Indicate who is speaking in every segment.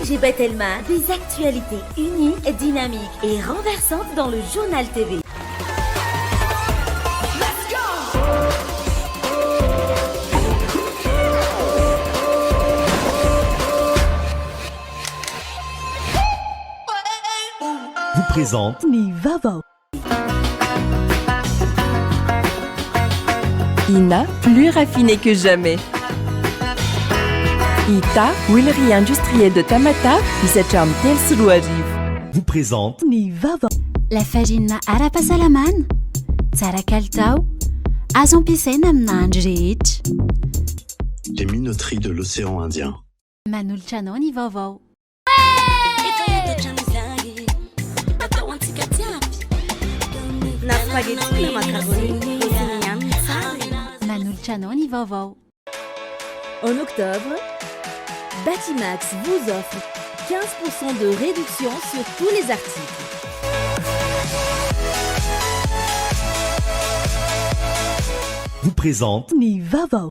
Speaker 1: Najib Telma, des actualités uniques, dynamiques et renversantes dans le journal TV.
Speaker 2: Vous présente
Speaker 1: Ni Vavo.
Speaker 3: Ina, plus raffinée que jamais. Ita, huilerie industrielle de Tamata, isacham tel suruarivo.
Speaker 2: vous présente
Speaker 1: Ni Vavo.
Speaker 4: Lafarina ara-pasalaman, tsara kalitao, azo ampiasaina amina andro rehetra.
Speaker 5: Les minoteries de l'océan Indien.
Speaker 4: Manolotra anao ny vaovao. Manolotra anao ny vaovao.
Speaker 1: En octobre, Batimax vous offre 15% de réduction sur tous les articles.
Speaker 2: vous présente
Speaker 1: Ni Vavo.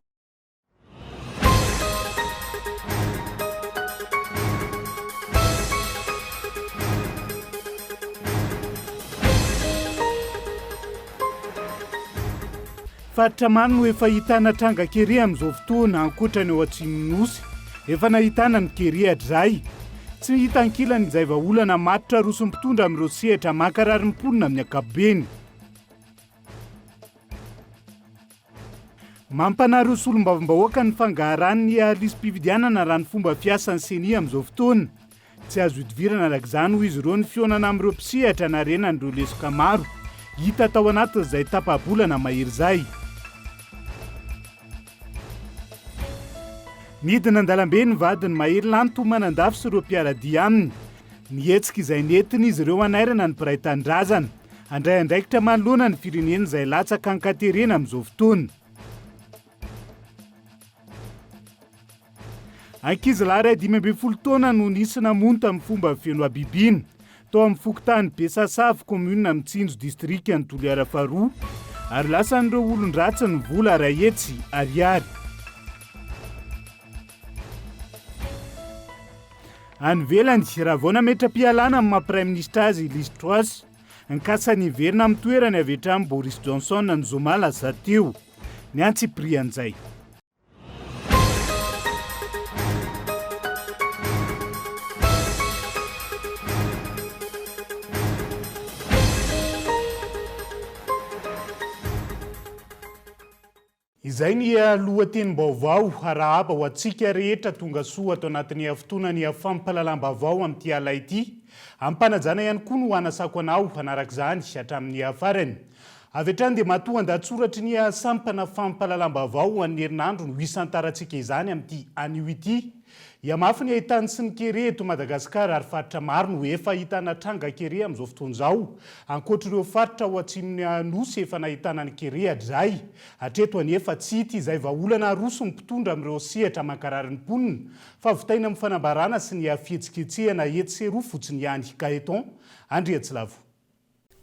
Speaker 6: Faritra maro no efa hitana tranga kery amin'izao fotoana ankoatra ny eo Atsimonosy. Efa nahitana ny kery hatrizay. Tsy hita ankilany izay vahaolana matotra rosom-pitondra amin'ireo sehatra mankarary mponina amin'ny ankapobeny. Mampanary ho solom-bavam-bahoaka ny fangaharan'ny lisam-pividianana raha ny fomba fiasan'ny CENI amin'izao fotoana. Tsy azo hidivirana araka hoy izy ireo ny fionana amin'ireo mpisehatra na renan'ireo lesoka maro. Hita tao anatin'izay tapa-bolana mahery izay. Midina an-dalambe ny vadiny mahery lanto manan-dafy sy ireo mpiaradia aminy. Nihetsika izay nentiny izy ireo anairana ny mpiray tanindrazana. Andray andraikitra manoloana ny firenena izay latsaka ankaterena amin'izao fotoana. Ankizilahy ray 12 taona no nisy namonta amin'ny fomba feno abibina. Tao amin'ny fokotany Besasavy commune amin'ny Tsinjo distrika ny Toliara faharoa ary lasan'ireo olon-dratsy ny vola ray hetsy ariary. Any velany raha vao nametra-pialana amin'ny maha-Prime Ministre azy Liz Truss, nikasany hiverina amin'ny toerany avy hatramin'ny Boris Johnson ny zoma lasa teo. Ny antsiprian'izay. Izay ny lohatenim-baovao arahaba ho antsika rehetra tonga soa ato anatin'ny fotoana ny fampahalalam-baovao amin'ity ala ity. Ampanajana ihany koa no hanasako anao hanaraka izany hatramin'ny farany. Avy hatrany dia matoa an-datsoratry ny sampana fampahalalam-baovao ho an'ny herinandro no isantarantsika izany amin'ity anio ity. Iamafy ny ahitany sy ny kere eto Madagasikara ary faritra maro no efa ahitana tranga kere amin'izao fotoana izao. Ankoatr'ireo faritra ho atsimony nosy efa nahitana ny kere hatrizay. Hatreto anefa tsy hita izay vahaolana roso ny mpitondra amin'ireo sehatra mankarary ny mponina. Fa votaina amin'ny fanambarana sy ny fihetsiketsehana etsy roa fotsiny ihany Kaeton Andriatsilavo.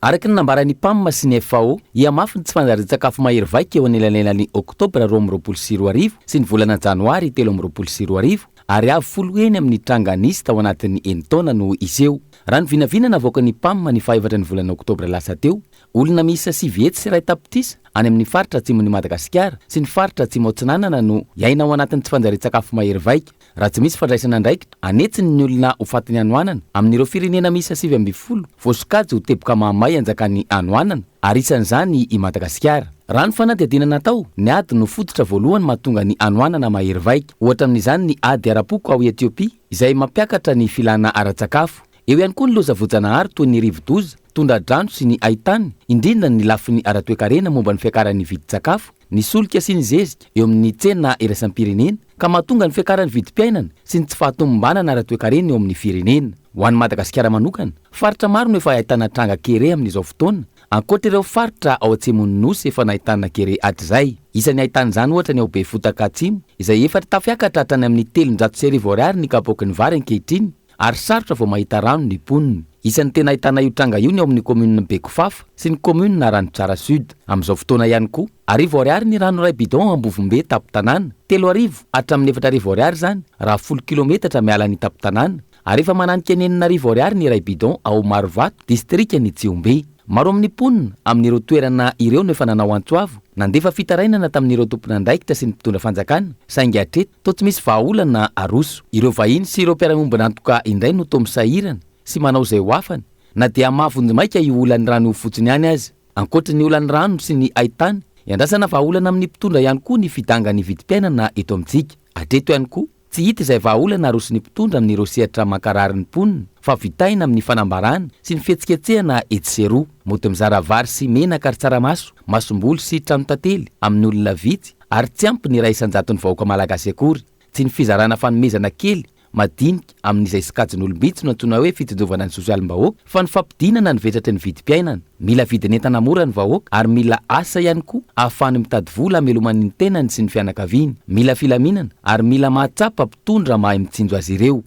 Speaker 7: Araka ny nambaran'ny PAM sy ny FAO, iamafy ny tsy fanjarian-tsakafo mahery vaika eo anelanelan'ny Oktobra 2024 sy ny volana Janoary 2024 ary avy folo eny amin'ny tranga nisy tao anatin'ny enitaona no izy eo. Raha ny vinavinana avoaka ny PAM ny fahaefatra ny volana Oktobra lasa teo, olona miisa 7 hetsy sy 1 tapitrisa any amin'ny faritra atsimon'ny Madagasikara sy ny faritra atsimo atsinanana no iaina ao anatin'ny tsy fanjarian-tsakafo mahery vaika. Raha tsy misy fandraisana andraikitra, anetsiny ny olona ho fatiny anoanana amin'ireo firenena miisa 7 voasokajy ho teboka mahamay anjakan'ny anoanana ary isan'izany i Madagasikara. Raha ny fanadihadiana natao, ny ady no fototra voalohany mahatonga ny anoanana mahery vaika. Ohatra amin'izany ny ady ara-poko ao Etiopia izay mampiakatra ny filana ara-tsakafo. Eo ihany koa ny loza-voajanahary toy ny rivo-doza, tondra-drano sy ny ahitany, indrindra ny lafiny ara-toekarena momba ny fiakaran'ny vidin-tsakafo, ny solika sy ny zezika eo amin'ny tsena iraisam-pirenena ka mahatonga ny fiakaran'ny vidim-piainana sy ny tsy fahatomombanana ara-toekarena eo amin'ny firenena. Ho an'ny Madagasikara manokana, faritra maro no efa ahitana tranga kere amin'izao fotoana. Ankoatr'ireo faritra ao Atsimon'ny Nosy efa nahitana kere hatrizay. Isan'ny ahitan'izany ohatra ny ao Befotaka Atsimo izay efa tafiakatra hatrany amin'ny 300 ariary ny kapoaka ny vary ankehitriny ary sarotra vao mahita rano ny mponina. Isan'ny tena ahitana io tranga io ny ao amin'ny commune Bekofafa sy ny commune Ranotsara Sud. Amin'izao fotoana ihany koa, 10 ariary ny rano ray bidon Ambovombe Tapotanana, 3 arivo hatramin'ny 4 ariary zany raha 10 kilometatra miala ny Tapotanana ary efa mananika ny 9 ariary ny iray bidon ao Marovato distrika ny Tsiombe. Maro amin'ny mponina amin'ireo toerana ireo no efa nanao antsoavo nandefa fitarainana tamin'ireo tompon'andraikitra sy ny mpitondra fanjakana saingy hatreto toa tsy misy vahaolana aroso. Ireo vahiny sy ireo mpiara-miombona antoka indray no toa misahirana sy manao izay ho afany na dia mahavonjy-maika io olan'ny rano fotsiny ihany azy. Ankoatra ny olan'ny rano sy ny haintany iandrasana vahaolana amin'ny mpitondra ihany koa ny fidangany vidim-piainana eto amintsika. Hatreto ihany koa tsy hita izay vahaolana aroso ny mpitondra amin'ireo sehatra mankarary ny mponina fa vitaina amin'ny fanambarana sy ny fihetsiketsehana etseroa moto mizara vary sy menaka ary tsaramaso masomboly sy trano tantely amin'ny olona vitsy ary tsy ampy ny ray isan-jaton'ny vahoaka malagasy akory. Tsy ny fizarana fanomezana kely madinika amin'izay sikajin'olom-bitsy no antsoina hoe fitadiovana ny sosialim-bahoaka fa ny fampidinana ny vetratry ny vidim-piainana. Mila vidin'entana mora ny vahoaka ary mila asa ihany koa ahafahany mitady vola ameloman'ny tenany sy ny fianakaviany. Mila filaminana ary mila mahatsapa mpitondra mahay mitsinjo azy ireo.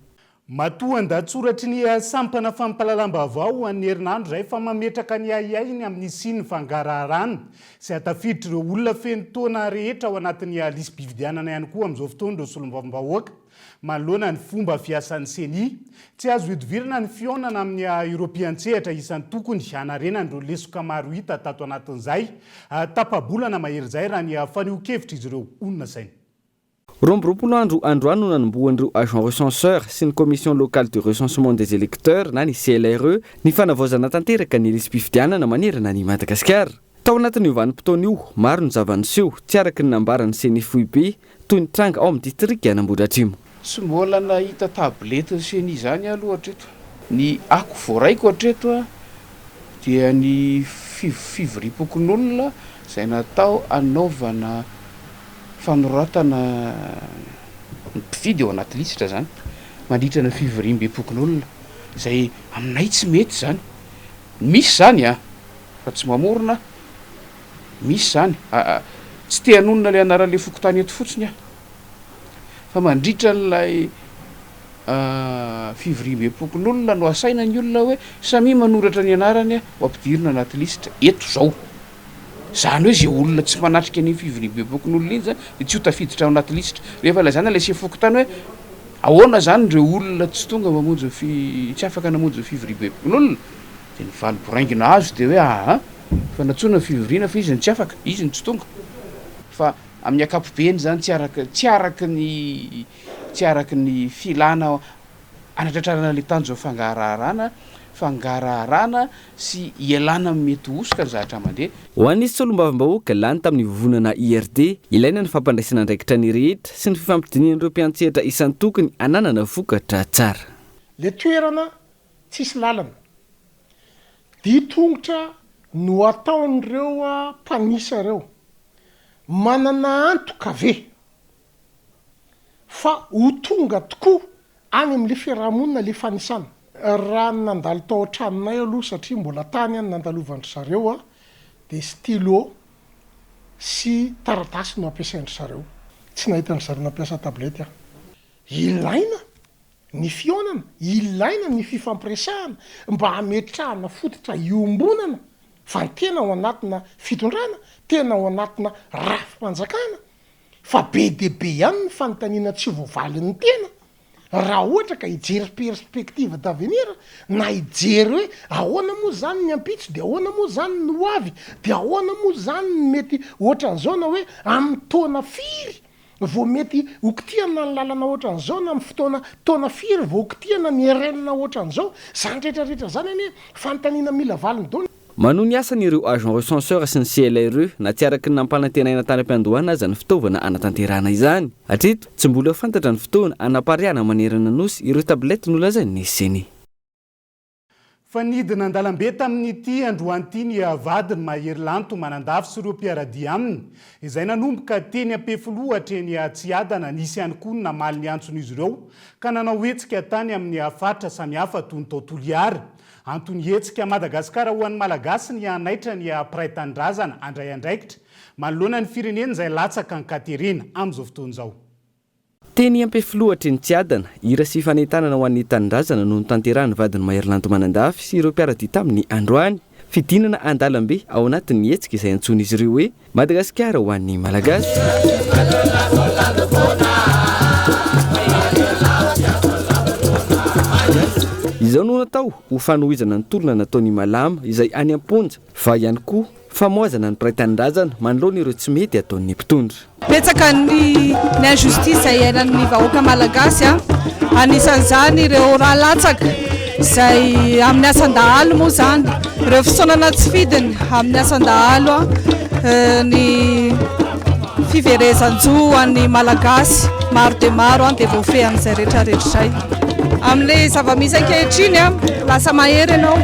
Speaker 6: Matoanda tsoratry ny sampana fampahalalam-baovao amin'ny herinandro izay fa mametraka ny aiainy amin'ny siny fangaraharaana sy hatafiditra ireo olona feno taona rehetra ao anatin'ny lisy bividianana ihany koa amin'izao fotoana ireo solombavam-bahoaka manoloana ny fomba fiasan'ny seni tsy azo hidovirana ny fionana amin'ny European-tsehatra isan'ny tokony hanarenan'ireo lesoka maro hita tato anatin'izay tapabolana mahery izay raha ny fanio-kevitra izy ireo onona sainy.
Speaker 8: Rombropolo androano nanomboan'ireo agent recenseur sy ny commission locale de recensement des électeurs na ny CLRE ny fanavaozana tanteraka ny lisy mpifidianana manerana ny Madagasikara. Tao anatin'io vanim-potoana io maro ny zavaniseho tsy araky ny nambarany seni fohy be toy ny tranga ao amin'ny distrika Anambohidratrimo.
Speaker 9: Sy mbola nahita tablety seni zany aloha hatreto. Ny ako voaraiko hatreto dia ny fivoripokon'olona izay natao anaovana fanoratana mpifidy ao anaty lisitra zany mandritra na fivoriam-bepokon'olona izay aminay tsy mety zany. Misy zany fa tsy mamorona misy zany tsy te hanonona le anarale fokotany eto fotsiny fa mandritra n'lay fivoriam-bepokon'olona no asaina ny olona hoe samy manoratra ny anarany ho ampidirina anaty lisitra eto zao. Zany hoe zay olona tsy manatrika ny fivoriam-bepokon'olona iny zany dia tsy ho tafiditra ao anaty lisitra. Rehefa ilay zany ilay sefokotany hoe ahoana zany ireo olona tsy tonga mamonjy tsy afaka namonjy ny fivoriam-bepokon'olona dia ny valo-boraingina azo dia hoe fa natsoina ny fivoriana fa izy ny tsy afaka izy ny tsy tonga fa amin'ny ankapobeny zany tsy araky ny filana anatratrarana le tanjo fangaraharaana sy ialana mety hosoka ny zahatra mandeha.
Speaker 8: Ho an'isy solombavam-bahoaka lany tamin'ny vovonana IRD ilaina ny fampandraisana andraikitra ny rehetra sy ny fifampidinian'ireo mpiantsehatra isan'ny tokony ananana vokatra tsara.
Speaker 10: Le toerana tsisy lalana ditongotra no ataon'ireo mpanisa ireo manana antoka ve fa ho tonga tokoa any amin'le fiarahamonina le fanisana. Raha nandalo tao an-tranonay aloha satria mbola tany any nandalovandry zareo dia stylo sy taratasy no ampiasaindry zareo. Tsy nahita ny zareo nampiasa tablety ilaina ny fionana, ilaina ny fifampiresahana mba hametrahana fototra iombonana fa tena ao anatina fitondrana, tena ao anatina rafim-panjakana fa be dia be ihany ny fanontaniana tsy voavalin'ny tena. Raha ohatra ka hijery perspektiva d'avenir na hijery hoe ahoana moa zany ny ampitso dia ahoana moa zany ny hoavy dia ahoana moa zany ny mety ohatran'izao na hoe amin'ny taona firy vao mety hokitiana ny lalana ohatran'izao na amin'ny taona firy vao hokitiana ny herenina ohatran'izao zany rehetrarehetra zany anie fanontaniana mila valiny daony.
Speaker 8: Manohy ny asan'ireo agent recenseur sy ny CLRE na tsy araky ny nampanantenaina tany am-piandohana aza ny fitaovana anatanterahana izany. Hatreto tsy mbola fantatra ny fotoana anapariana manerana nosy ireo tablety no lazainy ny seni.
Speaker 6: Fanidina an-dalambe tamin'ity androan'ity ny vadiny mahery lanto manandafy sy ireo mpiaradia aminy izay nanomboka teny am-pefolo hatreny Tsiadana nisy ihany koa namaly ny antson'izy ireo ka nanao hetsika tany amin'ny fatra samihafa toy ny Taotoliary. Antony hetsika Madagasikara ho an'ny malagasy ny anaitra ny piray tanindrazana andray andraikitra manoloana ny firenena izay latsaka ny Katerina amin'izao fotoana izao.
Speaker 8: Teny am-pefilohatra ny Tsiadana hira sy fanentanana ho an'ny tanindrazana no tanterahany vadiny mahery lanto manandafy sy ireo mpiaradia tamin'ny androany. Fidinana an-dalambe ao anatin'ny hetsika izay antson'izy ireo hoe Madagasikara ho an'ny malagasy. izao no natao ho fanohizana ny tolona nataony malama izay any am-ponja fa ihany koa famoazana ny piraitanindrazana manoloana ireo tsy mety ataon'ny mpitondra.
Speaker 11: Betsaka ny injustice iainan'ny vahoaka malagasy anisan'izany ireo rahalatsaka izay amin'ny asan-dahalo moa zany ireo fisaonana tsy fidiny amin'ny asan-dahalo ny fiverezan-jo an'ny malagasy maro dia maro dia voafehan'izay rehetrarehetra izay. Amin'ilay zava-misy ankehitriny lasa mahery ianao,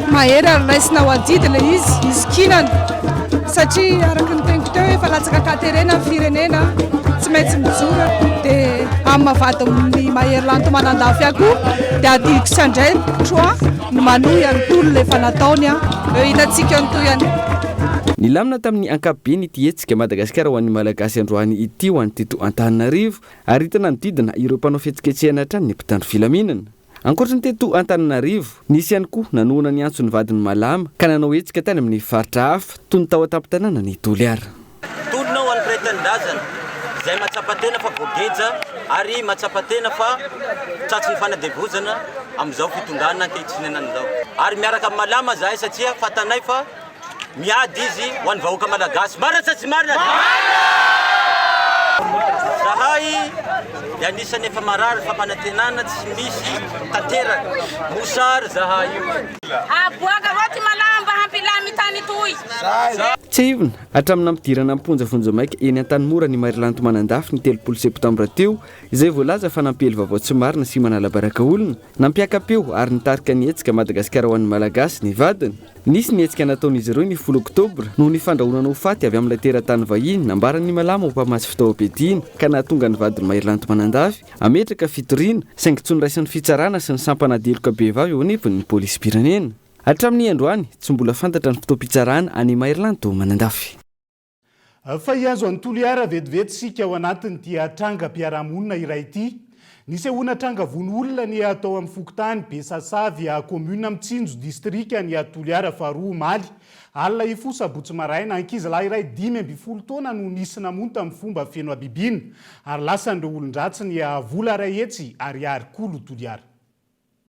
Speaker 11: mahery ary raisina ho adidy ilay izy kinana satria araka ny teniko teo efa latsaka katerena amin'ny firenena tsy maintsy mijora dia amin'ny mavadiny mahery lantomanandafy akoho dia adidiko sy andray troa ny manohy any tolona efa nataony eo hitantsika antoyany.
Speaker 8: Nilamina tamin'ny ankapobeny ity hetsika Madagasikara ho an'ny malagasy androany ity ho an'ny teto Antananarivo ary hitana ny didina ireo mpanao fihetsiketsehana hatrany ny mpitandro filaminana. Ankoatra ny teto Antananarivo, nisy ihany koa nanohana ny antso ny vadiny malama ka nanao hetsika tany amin'ny faritra hafa toy ny tao an-tampon-tanàna ny Toliara.
Speaker 12: Tolona ho an'ny piraitanindrazana izay mahatsapa-tena fa voageja ary mahatsapa-tena fa tratry ny fanadevozana amin'izao fitondrana ankehitriny anan'izao. Ary miaraka amin'ny malama zahay satria fatanay fa miady izy ho an'ny vahoaka malagasy. Marina sa tsy marina? Zahay dia anisany efa marary fa manantenana tsy misy tantera mosary zahay io.
Speaker 13: Aboaka roty malamba hampilamy tany toy.
Speaker 8: Tsy ivona hatramina ampidirana amponja vonjamaika eny Antanimora ny Marilanto manandafy ny 3 septambra teo izay voalaza fa nampely vaovao tsy marina sy manala baraka olona nampiakapeo ary nitarika ny hetsika Madagasikara ho an'ny malagasy ny vadiny. Nisy ny hetsika nataon'izy ireo ny 10 oktobra noho ny fandrahonana ho faty avy amin'ilay teratany vahiny nambaran'ny malama ho mpamatsy fitaovam-piadiana ka nahatonga ny vadiny Marilanto manandafy ametraka fitoriana saingy tsy niraisan'ny fitsarana sy ny sampanadeloka be vavy eo anivon'ny polisy-pirenena. Hatramin'ny androany tsy mbola fantatra ny fotoam-pitsarana any Marilanto manandafy.
Speaker 6: Fa hiazo any Toliara vetivety sika ao anatin'ity tranga-piarahamonina iray ity. Nisy ahoana tranga von'olona ny atao amin'ny fokotany Besasavy commune Mitsinjo distrika ny Toliara faharoa Maly. Alina ifosa Botsy Maraina ankizilahy iray 12 taona no nisy namonta amin'ny fomba feno abibina ary lasan'ireo olon-dratsy ny vola ray hetsy ariary kolo Toliara.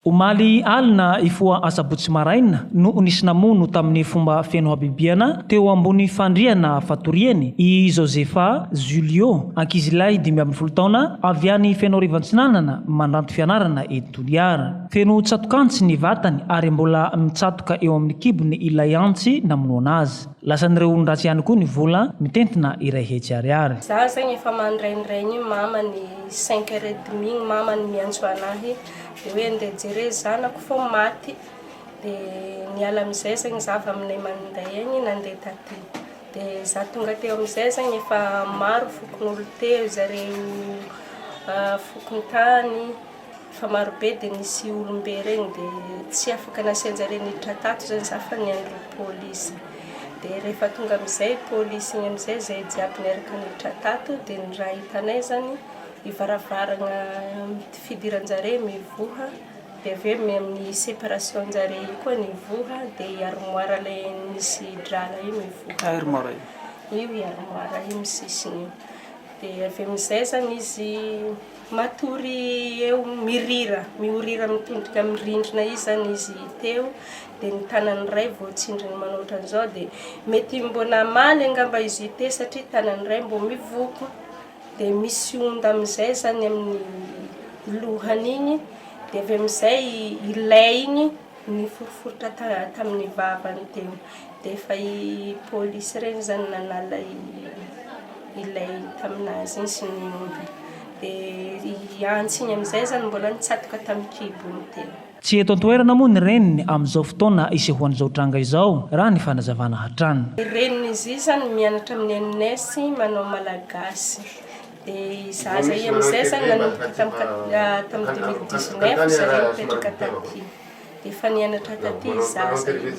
Speaker 14: Omaly alina ifoa asabotsy maraina no nisy namono tamin'ny fomba feno habibiana teo ambony fandriana fatoriany i Josefa Julio ankizilahy 12 taona avy any feno rivan-tsinanana mandranto fianarana eto Toliara. Feno tsatokantsy ny vatany ary mbola mitsatoka eo amin'ny kibony ilay antsy namono azy. Lasan'ireo olon-dratsy ihany koa ny vola mitentina iray hetsy ariary.
Speaker 15: Za zegny efa mandraindraigny mama ny 5h30 mama ny miantso anahy dia hoe andeha jere zanako fô maty dia niala amin'izay zegny za avy aminay manday egny nandeha taty dia za tonga teo amin'izay zegny efa maro fokon'olo teo zareo fokony tany fa maro be dia nisy olombe regny dia tsy afaka nasianjare niditra tato zany za fa niandro polisy dia rehefa tonga amin'izay polisy igny amin'izay zay jiaby niaraka niditra tato dia ny raha hitanay zany ivaravaragna fidiran-jare mivoha dia avy eo amin'ny séparation-jare koa nivoha dia armoire ilay nisy drala io mivoha.
Speaker 9: Armoire
Speaker 15: io armoire io misisiny io dia avy amin'izay zany izy matory eo miorira mitondrika amin'ny rindrina izy zany izy teo dia ny tanany ray voatsindriny manoatra an'izao dia mety mbona maly angamba izy te satria tanany ray mbo mivoko dia misy onda amin'izay zany amin'ny lohany igny dia avy amin'izay ilay igny niforoforotra tamin'ny vavany teo dia efa i polisy regny zany nanala ilay taminazy igny sy ny onda dia i antsy igny amin'izay zany mbola nitsatoka tamin'ny kibony teo.
Speaker 14: Tsy eto an-toerana moa ny reniny amin'izao fotoana isehoan'izao tranga izao raha ny fanazavana hatrany.
Speaker 15: Reniny izy zany mianatra amin'ny NS manao malagasy. Dia zaza i amin'izay zany nanomboka tamin'ny 2019 zareo mipetraka taty. Dia efa nianatra taty zaza io.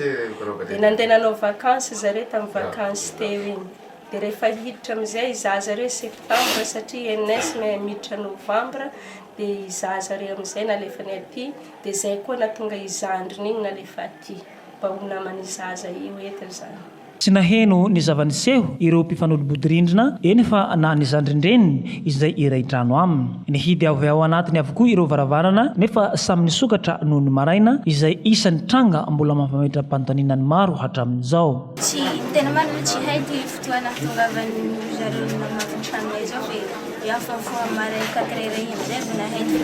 Speaker 15: Dia nandeha nanao vakansy zareo tamin'ny vakansy teo iny. Dia rehefa hiditra amin'izay zaza reo septambra satria NS miditra novambra dia zaza reo amin'izay nalefa ny aty dia zay koa natonga izandriny igny nalefa aty mba ho namany zaza io eto zany.
Speaker 14: Tsy naheno ny zavaniseho ireo mpifanolo-bodirindrina eny fa na ny zandrindreniny izay iray trano aminy. Nihidy avy ao anatiny avokoa ireo varavarana nefa samy nisokatra noho ny maraina izay isan'ny tranga mbola mampametra-panotaninany maro hatramin'izao.
Speaker 16: Tsy tena marina tsy haiko fotoana tongavan'ny zareo namafy tranonay zao fe iafa foa maray 4 heures iny amizay vao nahaito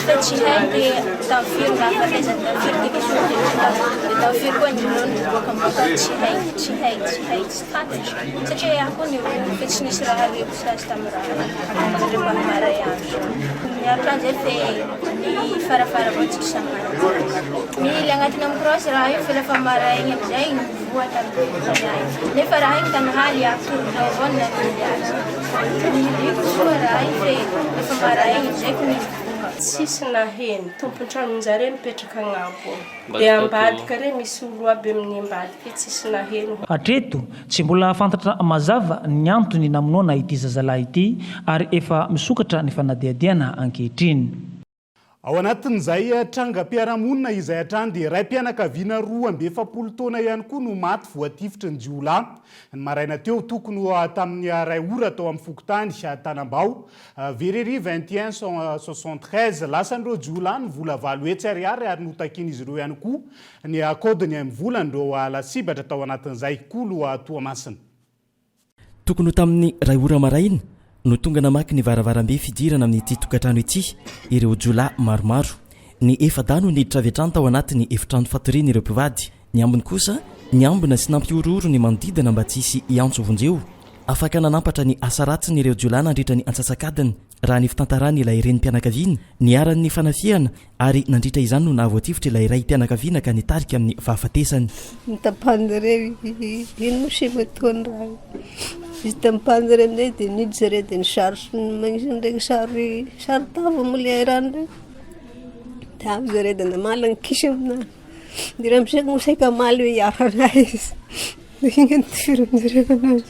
Speaker 16: fa tsy haiko tafiry ngafataiza tafiry tafiry koa ny nono boaka tsy haiko tsy fantatra satria iaho koa fa tsy nisy raha reko sasy tamin'ny raha maray andro miaritra zay fe ny farafara avao tsy samana mily agnatiny amin'ny cross raha io fa lafa maray iny amizay voata nefa raha iny tanahaly akorodao avao na mily azy miliko soa raha iny fe lafa maray iny amizay ko tsisy naheno tompontranon-jareo mipetraka agnampo dia ambadika re misy olo aby amin'ny ambadika tsisy naheno.
Speaker 14: Hatreto tsy mbola fantatra mazava ny antony namonoana ity zazalahy ity ary efa misokatra ny fanadihadiana ankehitriny.
Speaker 6: Ao anatin'izay trangam-piarahamonina izay hatrany dia ray mpianakaviana 12 taona ihany koa no maty voatifitry ny jiolahy. Ny maraina teo tokony tamin'ny ray ora tao amin'ny Fokotany Tanambao. Vereri 2173 lasan'ireo jiolahy ny vola 7 hetsy ariary ary notakin'izy ireo ihany koa ny akaodiny amin'ny volan'ireo lasibatra tao anatin'izay kolo Toamasina.
Speaker 17: Tokony tamin'ny ray ora maraina no tonga namaky ny varavarambe fidirana amin'ity tokantrano ity ireo jiolahy maromaro. Ny efadano niditra avy hatrany tao anatin'ny efitrano fatoriana ireo mpivady. Ny ambiny kosa niambina sy nampiororo ny manodidina mba tsisy iantso vonjeo. Afaka nanampatra ny asa ratsiny ireo jiolahy nandritra ny antsasakadiny raha ny fitantarany ilay renim-pianakaviana niaran'ny fanafiana ary nandritra izany no nahavoatifitra ilay ray mpianakaviana ka nitarika amin'ny fahafatesany.
Speaker 18: Nitapanjare ino moa matoany raha izy tamin'panjare amin'izay dia nidy zareo dia manisy ndraiky sary tava moa ilay rano regny dia avy zareo dia namala ny kisy aminahy dia raha misaika mosaika maly hoe hiaranahy izy dia igny notifirany zareo anazy.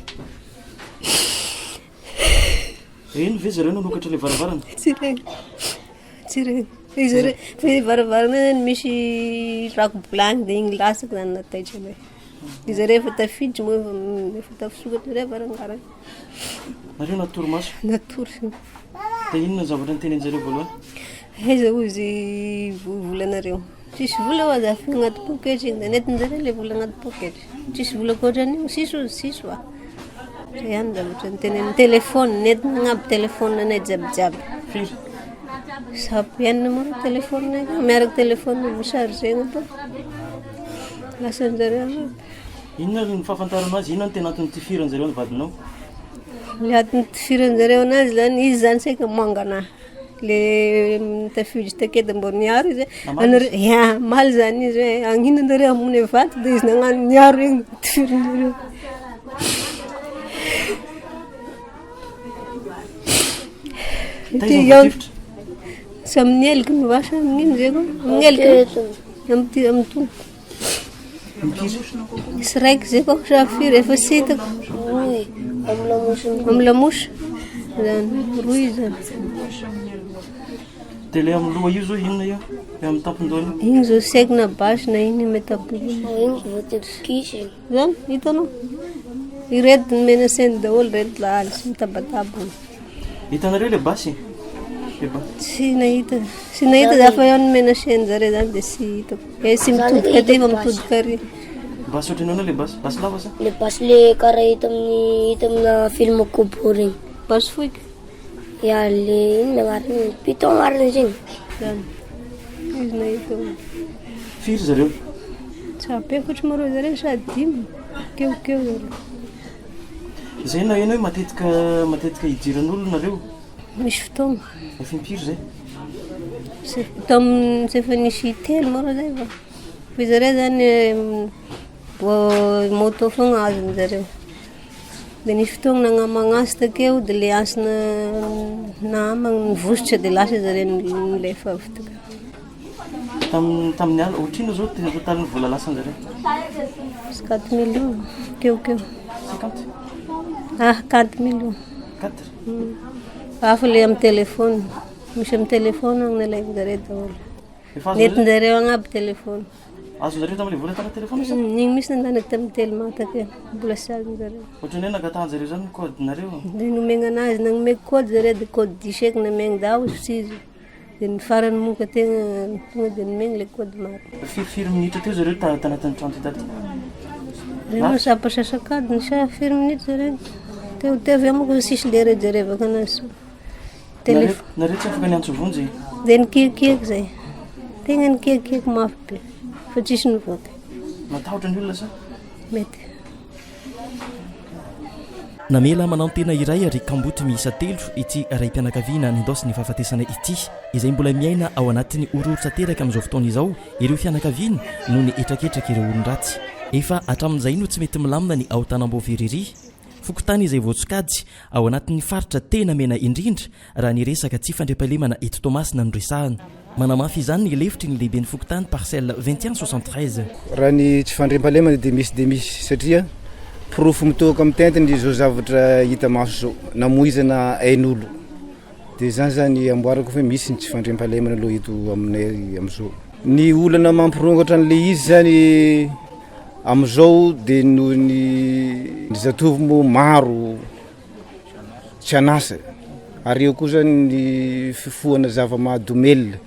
Speaker 17: Ino ve zareo nanokatra ilay varavarana?
Speaker 18: Tsy regny izy re fa varavarana zany misy rako bolany dia igny lasaka zany nataitra ilay izy rehefa tafiditra moa efa tafisokatra zay varangarana.
Speaker 17: Nareo natory maso?
Speaker 18: Natory.
Speaker 17: Dia inona zavatra nitenen'jareo voalohany?
Speaker 18: Aiza ozy volanareo tsisy vola ho azafy agnaty poketra igny dia nentin'jareo ilay vola agnaty poketra tsisy vola koatran'igny sisy ozy sisy hoa zay ihany zavatra nitenen'ny telefôna nentina agnaby telefôna anay jiabijiaby.
Speaker 17: Firy?
Speaker 18: Sapy ihany moa telefôna miaraka telefôna misargena to lasan'jareo agnaby.
Speaker 17: Inona ny fahafantarana azy? Inona ny tena antony tifiran'jareo ny vadinao?
Speaker 18: Le antony tifiran'jareo anazy zany izy zany saika mangana le tafiditra takeda mbo niaro izy ya maly zany izy hoe agninan'jareo amony vato dia izy nagnano niaro igny tifiran'jareo. Sy amin'ny elika ny vasa amin'iny zay koa amin'ny elika amin'ny tonga sy raiky zay koa safiry efa sy hitako amin'ny lamosy zany roy zany.
Speaker 17: Dia ilay amin'ny loha io zao inona io? Ilay amin'ny tampon-dohany?
Speaker 18: Igny zao saiko na basy na iny me tampon-dohany zany hitanao ireto ny mena seny daholo reto lahaly sy mitabataba.
Speaker 17: Hitanareo ilay basy?
Speaker 18: Sy nahita za fa eo ny mena seny zare zany dia sy hitako sy mitodika ty fa mitodika ary.
Speaker 17: Basy ohatranao ilay basy? Basy lava sa?
Speaker 19: Le basy le karaha hita amina film Kobo regny.
Speaker 18: Basy foika?
Speaker 19: Ya le ino agnarany piton agnarany izy igny.
Speaker 18: Zany izy nahita.
Speaker 17: Firy zareo?
Speaker 18: Sapy efatra mareo zareo sady 5 keokeo zareo.
Speaker 17: Zay na eno hoe matetika hidiran'olo nareo?
Speaker 18: Misy fotoagna.
Speaker 17: Efa impiry zay?
Speaker 18: Tamin'ny efa nisy 3 mareo zay fa fa zareo zany moto foagna azony zareo. Dia nisy fotoagna nagnamagna azy takeo dia le ansina namagna nivosotra dia lasa zareo nilefa avy takeo.
Speaker 17: Tamin'ny alina ohatrino zao tena totaliny vola lasan'jareo?
Speaker 18: 4 millions keokeo.
Speaker 17: 50?
Speaker 18: 4 millions.
Speaker 17: 4?
Speaker 18: Hafa le amin'ny telefôna misy amin'ny telefôna agny nalain'jareo daholo nentin'jareo agnaby telefôna.
Speaker 17: azo zareo tamin'ilay vola tana telefôna sa
Speaker 18: igny misy nandanako tamin'ny telemataka mbola sazy zareo
Speaker 17: ohatrany hoe nangatahany zareo zany code-nareo
Speaker 18: de nomegna anazy nagnomeko code zareo de code 17 namegna dao sizy de ny farany moka tegna tonga de nomegna le code maro
Speaker 17: firy minitra teo zareo tanatin'ny trano ty daty
Speaker 18: zareo sapasasakadiny sa firy minitra zareo teo avy amoko sisy lera jerevaka anazy
Speaker 17: nareo tsy afaka niantso vonjy
Speaker 18: de nikekikeky zay tegna nikekikeky mafy be fa tsisy nivoaka
Speaker 17: matahotra ny olona sa
Speaker 18: mety
Speaker 17: namela manao tena iray ary kamboty miisa telo ity ray-pianakaviana nendosy ny fahafatesana ity izay mbola miaina ao anatin'ny ororotsa teraka amin'izao fotoana izao ireo fianakaviany no ny etraketraka ireo olon-dratsy efa hatramin'izay no tsy mety milamina ny ao tanam-boaveryry fokotany izay voatsokady ao anatin'ny faritra tena mena indrindra raha niresaka tsy fandriam-pahalemana eto Tomasina noresahany manamafy izany ny lefitry ny lehiben'ny fokotany parcelle 2173
Speaker 20: raha ny tsy fandriam-pahalemana de misy satria profo mitoaka amin'ny tentiny zao zavatra hita maso zao namoizana ain'olo de zany zany amboarako fa misy ny tsy fandriam-pahalemana aloha eto aminay am'izao ny olana mampirongatra an'le izy zany am'izao de noho ny zatovo mo maro tsy anasa ary eo koa zany ny fifohana zava-mahadomelona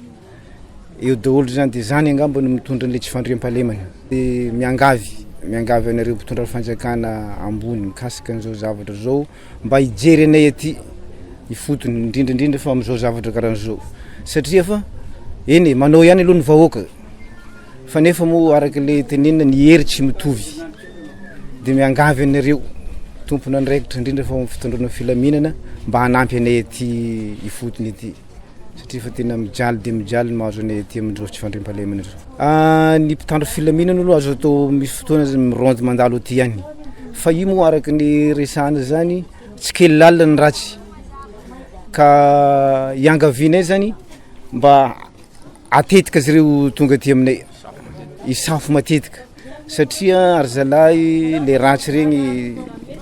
Speaker 20: eo daholo zany de zany angamba no mitondra an'le tsy fandriam-pahalemana de miangavy anareo mpitondra fanjakana ambony mikasika an'izao zavatra zao mba hijery anay aty ifotony indrindraindrindra fa am'izao zavatra karahan'izao satria fa eny manao ihany aloha ny vahoaka fa nefa moa araka le tenenina ny hery tsy mitovy de miangavy anareo tompona andraikitra indrindra fa fitondrana filaminana mba hanampy anay aty ifotony aty satria fa tena mijaly de mijaly mahazo anay aty am'izao tsy fandriam-pahalemana zao ny mpitandro filaminana aloha azo atao misy fotoana mirondy mandalo aty ihany fa io moa araka ny resahana zany tsy kely lalina ny ratsy ka iangavianay zany mba atetika azy ireo tonga aty aminay isafo matetika satria ary zalahy le ratsy regny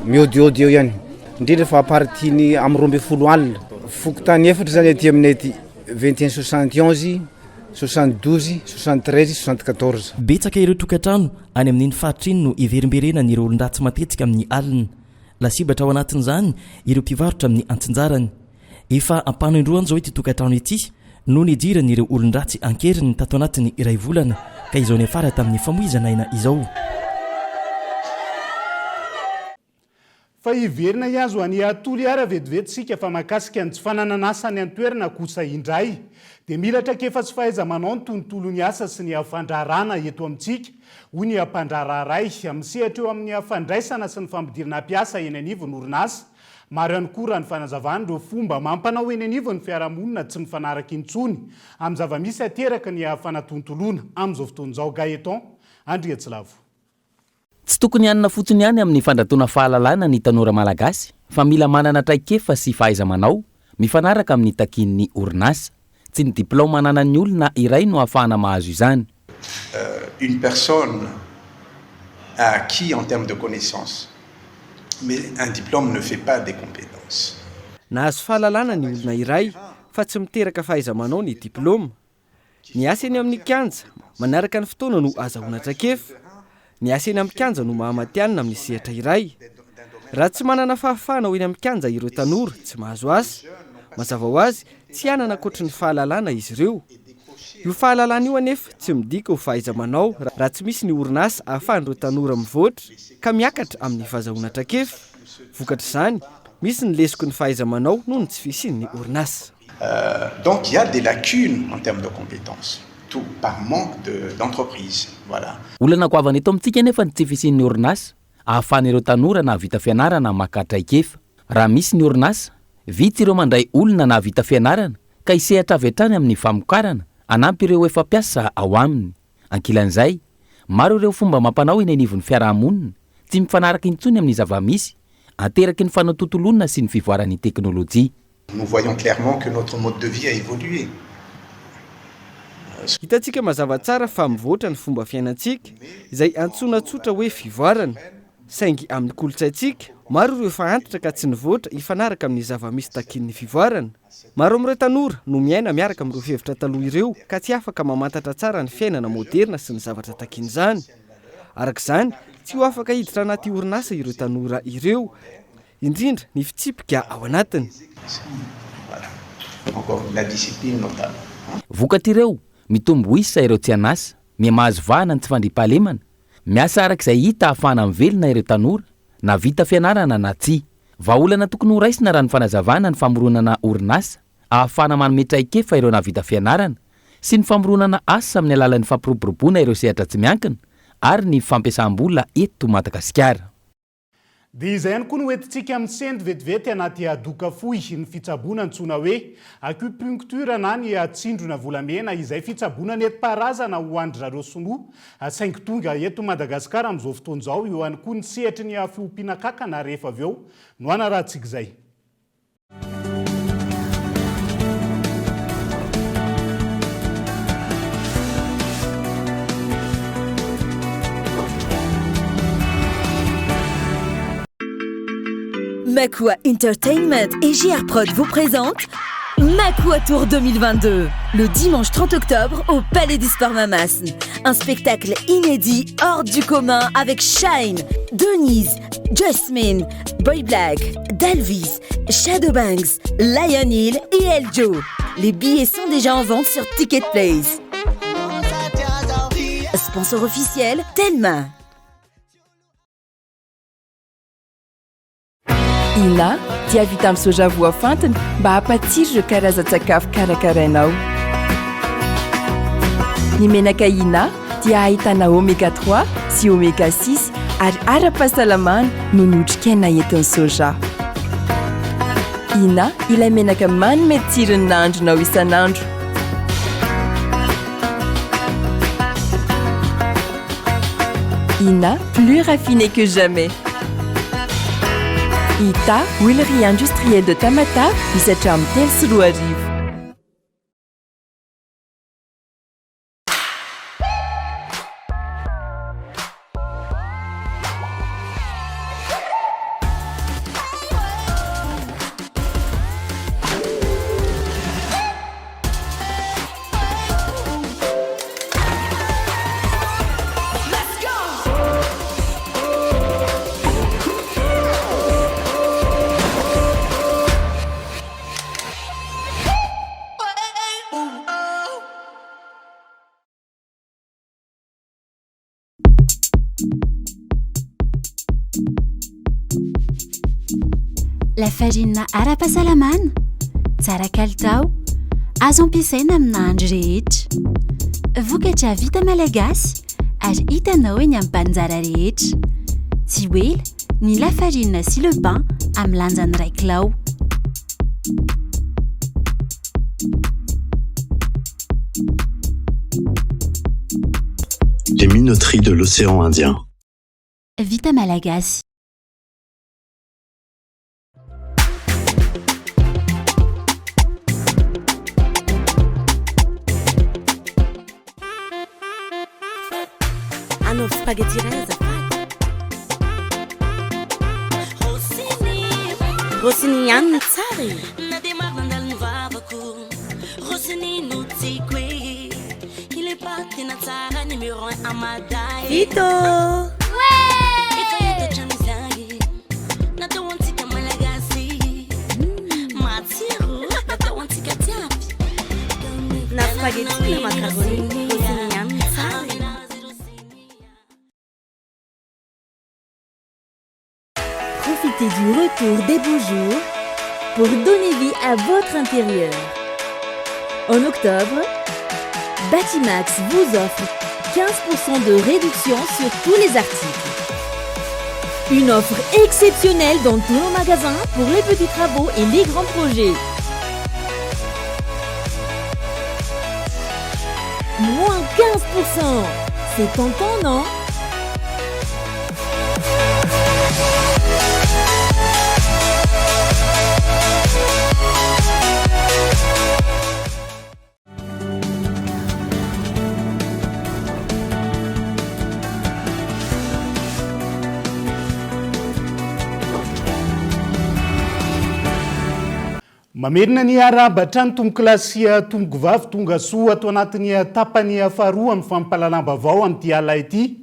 Speaker 20: miodiody eo ihany indrindra fa apartiny amin'ny 12 alina fokotany efatra zany aty aminay aty 2171 72 73 74
Speaker 17: betsaka ireo tokantrano any amin'iny faritra iny no iverimberena ny ireo olon-dratsy matetika amin'ny alina lasibatra ao anatin'izany ireo mpivarotra amin'ny antsinjarany efa ampano indroany zao ity tokantrano ity no nidirany ireo olon-dratsy ankeriny tato anatiny iray volana ka izao ny afara tamin'ny famoizana izao
Speaker 6: fa iverina iazo any atoly ara vetivetsika fa makasika ny tsy fanananasa ny antoerana kosa indray de milatra kefa tsy fahaiza manao ny tontolo ny asa sy ny afandrarana eto amintsika hoy ny ampandrararay misehatra eo amin'ny afandraisana sy ny fampidirana mpiasa eny anivony orinasa maro ihany koa raha ny fanazavany ireo fomba mampanao eny anivony fiarahamonina tsy mifanaraka intsony amin'ny zava-misy ateraka ny afanatontolona amin'izao fotoan'izao Gaeton Andriatsilavo.
Speaker 7: Tsy tokony hanina fotsiny ihany amin'ny fandratoana fahalalana ny tanora malagasy fa mila manana traikefa sy fahaiza-manao mifanaraka amin'ny takin'ny orinasa tsy ny diplôma ananan'ny olona iray no ahafahana mahazo izany.
Speaker 21: Une personne a acquis en termes de connaissances, mais un diplôme ne fait pas des compétences.
Speaker 8: Nahazo fahalalana ny olona iray fa tsy miteraka fahaiza-manao ny diplôma. Ny asa eny amin'ny kianja manaraka ny fotoana no azahoana traikefa. Ny asa eny amin'ny kianja no mahamatianina amin'ny sehatra iray. Raha tsy manana fahafahana eny amin'ny kianja ireo tanora tsy mahazo asa. Mazava ho azy tsy hanana ankoatra ny fahalalana izy ireo. Io fahalalana io anefa tsy midika ho fahaiza-manao raha tsy misy ny orinasa ahafahan'ireo tanora mivoatra ka miakatra amin'ny fahazahoana traikefa. Vokatra izany misy ny lesoko ny fahaiza-manao noho ny tsy fisian'ny orinasa.
Speaker 21: Donc il y a des lacunes en termes de compétences, tout par manque d'entreprise. Voilà.
Speaker 7: Olana goavana eto amintsika nefa tsy fisian'ny orinasa ahafahan'ireo tanora na vita fianarana maka traikefa. Raha misy ny orinasa vitsy ireo mandray olona na vita fianarana ka isehatra avy hatrany amin'ny famokarana anampy ireo efa piasa ao aminy. Ankilan'izay maro ireo fomba mampanao eny anivon'ny fiarahamonina tsy mifanaraka intsony amin'ny zava-misy ateraky ny fanatontolonina sy ny fivoaran'ny teknôlôjia.
Speaker 21: Nous voyons clairement que notre mode de vie a évolué.
Speaker 8: Hitantsika mazava tsara fa mivoatra ny fomba fiainantsika izay antsoina tsotra hoe fivoarana saingy amin'ny kolotsaintsika maro ireo efa antitra ka tsy nivoatra hifanaraka amin'ny zava-misy takin'ny fivoarana. Maro amin'ireo tanora no miaina miaraka amin'ireo fihevitra taloha ireo ka tsy afaka mamantatra tsara ny fiainana moderna sy ny zavatra takin'izany. Arak'izany tsy ho afaka hiditra anaty orinasa ireo tanora ireo, indrindra ny fitsipika ao anatiny.
Speaker 7: Vokatr'ireo mitombo isa ireo tsy anasa, miamahazo vahana ny tsy fandriampahalemana, miasa arak'izay hita ahafahana mivelona ireo tanora na vita fianarana na tsy. Vahaolana tokony ho raisina raha ny fanazavana ny famoronana orinasa, ahafahana manome traikefa ireo navita fianarana sy ny famoronana asa amin'ny alalan'ny fampiroboroboana ireo sehatra tsy miankina ary ny fampiasam-bola eto Madagasikara.
Speaker 6: Dia izay ihany koa no entintsika amin'ny sendy vetivety anaty adoka fohy ny fitsaboana antsoina hoe acupuncture na ny atsindrona volamena, izay fitsaboana nentim-paharazana ho andry zareo sinoa saingy tonga eto Madagasikara amin'izao fotoana izao. Eo ihany koa ny sehatry ny fiompiana kankana rehefa avy eo no anarahantsika izay.
Speaker 1: Makua Entertainment et JR Prod vous présentent Makua Tour 2022, le dimanche 30 octobre au Palais des Sports Mamas. Un spectacle inédit hors du commun avec Shine, Denise, Jasmine, Boy Black, Dalvis, Shadowbanks, Lion Hill et Eljo. Les billets sont déjà en vente sur Ticket Place. Sponsor officiel, Telma.
Speaker 3: Ina dia vita amin'ny soja voafantina mba hampatsiro ireo karazan-tsakafo karakarainao. Ny menaka Ina dia ahitana oméga 3 sy oméga 6 ary ara-pahasalamana no notrikaina entin'ny soja. Ina ilay menaka manome tsirony nahandronao isan'andro. Ina, plus raffiné que jamais. Ita, huilerie industrielle de Tamata, misatra amin'ny telo sy roa arivo.
Speaker 4: La farine ara-pahasalamana, tsara kalitao, azo ampiasaina amin'ny nahandro rehetra. Vokatra vita malagasy ary hitanao eny amin'ny mpanjara rehetra. Tsy hoe ny lafarina sy le pain amin'ny lanjany 1 kilao.
Speaker 5: Les minoteries de l'océan Indien.
Speaker 4: Vita malagasy.
Speaker 1: Hanao spaghetti reza. Rossini ihany ny tsara e. Vito! Na spaghetti na macaroni, Rossini ihany ny tsara e. Profitez du retour des beaux jours pour donner vie à votre intérieur. En octobre, Batimax vous offre 15% de réduction sur tous les articles. Une offre exceptionnelle dans tous nos magasins pour les petits travaux et les grands projets. Moins 15%. C'est tentant, non ?
Speaker 6: mamerina ny araba hatrany tombo-kilasy tomboky vavy tonga soa ato anatin'ny tapany faharoa amin'ny fampalalam-bavao amin'ity ala ity.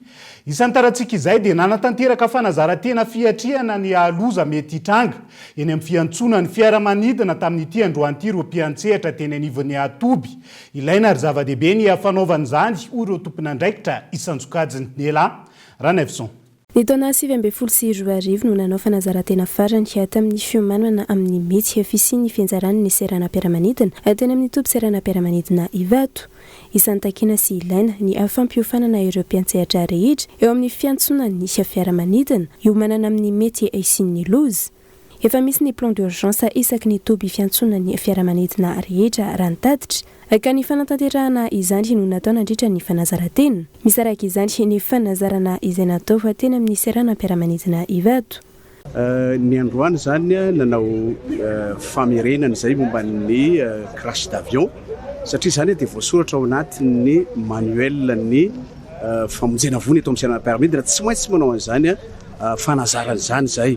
Speaker 6: Isan'ny tarantsika izay dia nanatanteraka fanazarantena fiatriana ny loza mety hitranga eny amin'ny fiantsonan'ny fiaramanidina tamin'ity androan'ity roam-piantsehatra teny anivon'ny Toby. Ilaina ary zava-dehibe ny fanaovan'izany hoy ireo tompon'andraikitra isanjokajiny Nela Ranevson.
Speaker 2: Ny taona 2024 no nanao fanazarantena farany tamin'ny fiomanana amin'ny mety fisian'ny fianjaran'ny seranam-piaramanidina teny amin'ny toby seranam-piaramanidina Ivato. Isan'ny takina sy ilaina ny fampiofanana ireo mpiantsehatra rehetra eo amin'ny fiantsonan'ny fiaramanidina iomanana amin'ny mety isian'ny loza. Efa misy ny plan d'urgence isaky ny toby fiantsonan'ny fiaramanidina rehetra raha nitatitra. Ka ny fanatanterahana izany no natao nandritra ny fanazarantena. Misaraka izany ny fanazarana izay natao teny amin'ny seranam-piaramanidina Ivato.
Speaker 22: Ny androany zany nanao famerenana izay momba ny crash d'avion satria zany dia voasoratra ao anatin'ny manuel ny famonjena vony eto amin'ny seranam-piaramanidina tsy maintsy manao an'izany fanazaran'izany zay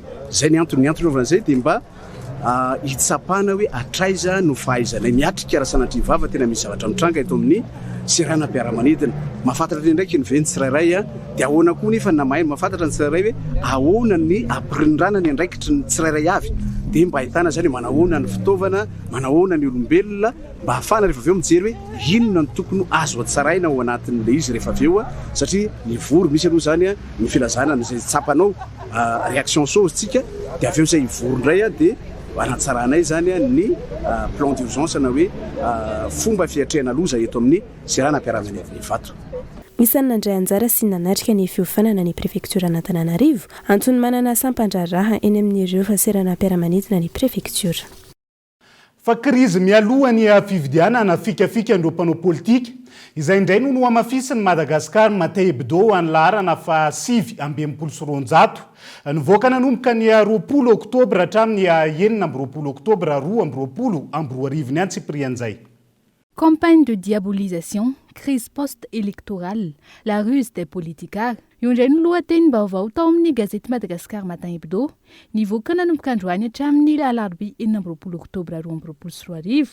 Speaker 22: ny antony anaovan'izay dia mba hitsapana hoe atraiza no fahaizana miatrika rasanatry vava tena misy zavatra mitranga eto amin'ny seranam-piaramanidina. Mahafantatra ny ndraiky ny veny tsirairay dia ahoana koa nefa namahay mahafantatra ny tsirairay hoe ahoana ny ampirindrana ny andraikitry ny tsirairay avy dia mba ahitana zany manahoana ny fitaovana manahoana ny olombelona mba hafana rehefa aveo mijery hoe inona ny tokony azo atsaraina ao anatin'le izy rehefa aveo satria ny vory misy aloha zany ny filazana izay tsapanao réaction sauzitsika dia aveo zay vorondray dia anatsaranay zany ny plan d'urgence na hoe fomba fiatrehana loza eto amin'ny seranam-piaramanidina Ivato.
Speaker 2: Isan'ny nandray anjara sy nanatrika ny fiofanana ny prefektura Antananarivo antony manana sampandraraha eny amin'ireo seranam-piaramanidina ny prefektura.
Speaker 6: Fa krizy mialoha ny fividianana fikafika ireo mpanao politika izay indray no hamafisy ny Madagasikara Matay Hebdo any laharana fa 7/20. Nivoaka nanomboka ny 20 oktobra hatramin'ny 9 oktobra 2022 ny Antsiprian'izay.
Speaker 23: Campagne de diabolisation, crise post-électorale, la ruse des politicards. Io indray no lohatenim-baovao tao amin'ny gazety Madagasikara Matin Hebdo, nivoaka nanomboka androany hatramin'ny alarobia 9 oktobra 2022.